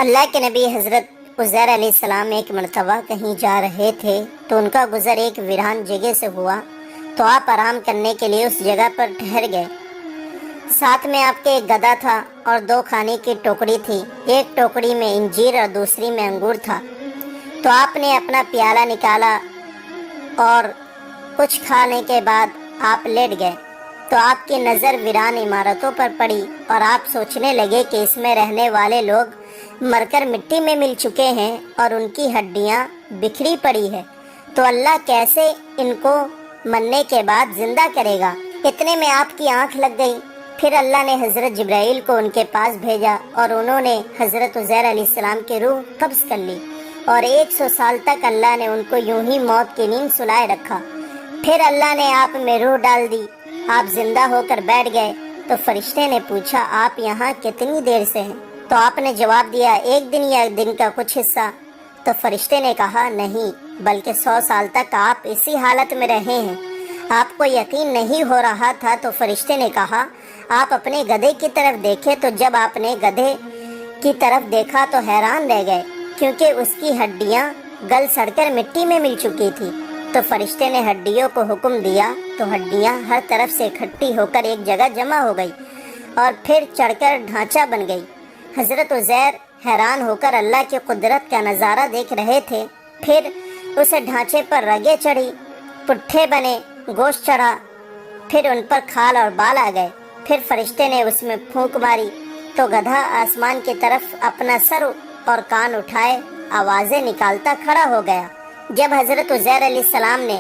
اللہ کے نبی حضرت عزیر علیہ السلام ایک مرتبہ کہیں جا رہے تھے تو ان کا گزر ایک ویران جگہ سے ہوا تو آپ آرام کرنے کے لیے اس جگہ پر ٹھہر گئے۔ ساتھ میں آپ کے ایک گدھا تھا اور 2 کھانے کی ٹوکری تھی، ایک ٹوکری میں انجیر اور دوسری میں انگور تھا۔ تو آپ نے اپنا پیالہ نکالا اور کچھ کھانے کے بعد آپ لیٹ گئے تو آپ کی نظر ویران عمارتوں پر پڑی اور آپ سوچنے لگے کہ اس میں رہنے والے لوگ مر کر مٹی میں مل چکے ہیں اور ان کی ہڈیاں بکھری پڑی ہے، تو اللہ کیسے ان کو مرنے کے بعد زندہ کرے گا؟ اتنے میں آپ کی آنکھ لگ گئی۔ پھر اللہ نے حضرت جبرائیل کو ان کے پاس بھیجا اور انہوں نے حضرت عزیر علیہ السلام کی روح قبض کر لی اور 100 سال تک اللہ نے ان کو یوں ہی موت کی نیند سلائے رکھا۔ پھر اللہ نے آپ میں روح ڈال دی، آپ زندہ ہو کر بیٹھ گئے تو فرشتے نے پوچھا آپ یہاں کتنی دیر سے ہیں؟ تو آپ نے جواب دیا 1 دن یا دن کا کچھ حصہ۔ تو فرشتے نے کہا نہیں بلکہ 100 سال تک آپ اسی حالت میں رہے ہیں۔ آپ کو یقین نہیں ہو رہا تھا تو فرشتے نے کہا آپ اپنے گدھے کی طرف دیکھے، تو جب آپ نے گدھے کی طرف دیکھا تو حیران رہ گئے کیونکہ اس کی ہڈیاں گل سڑ کر مٹی میں مل چکی تھی۔ تو فرشتے نے ہڈیوں کو حکم دیا تو ہڈیاں ہر طرف سے اکٹھی ہو کر ایک جگہ جمع ہو گئی اور پھر چڑھ کر ڈھانچہ بن گئی۔ حضرت عزیر حیران ہو کر اللہ کی قدرت کا نظارہ دیکھ رہے تھے۔ پھر اس ڈھانچے پر رگیں چڑھی، پٹھے بنے، گوشت چڑھا، پھر ان پر کھال اور بال آ گئے۔ پھر فرشتے نے اس میں پھونک ماری تو گدھا آسمان کی طرف اپنا سر اور کان اٹھائے آوازیں نکالتا کھڑا ہو گیا۔ جب حضرت عزیر علیہ السلام نے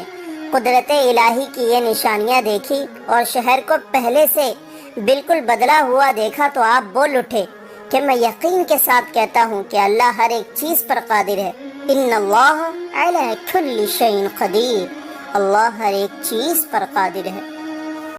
قدرت الہی کی یہ نشانیاں دیکھی اور شہر کو پہلے سے بالکل بدلا ہوا دیکھا تو آپ بول اٹھے کہ میں یقین کے ساتھ کہتا ہوں کہ اللہ ہر ایک چیز پر قادر ہے۔ ان اللہ علی کل شیء قدیر، اللہ ہر ایک چیز پر قادر ہے۔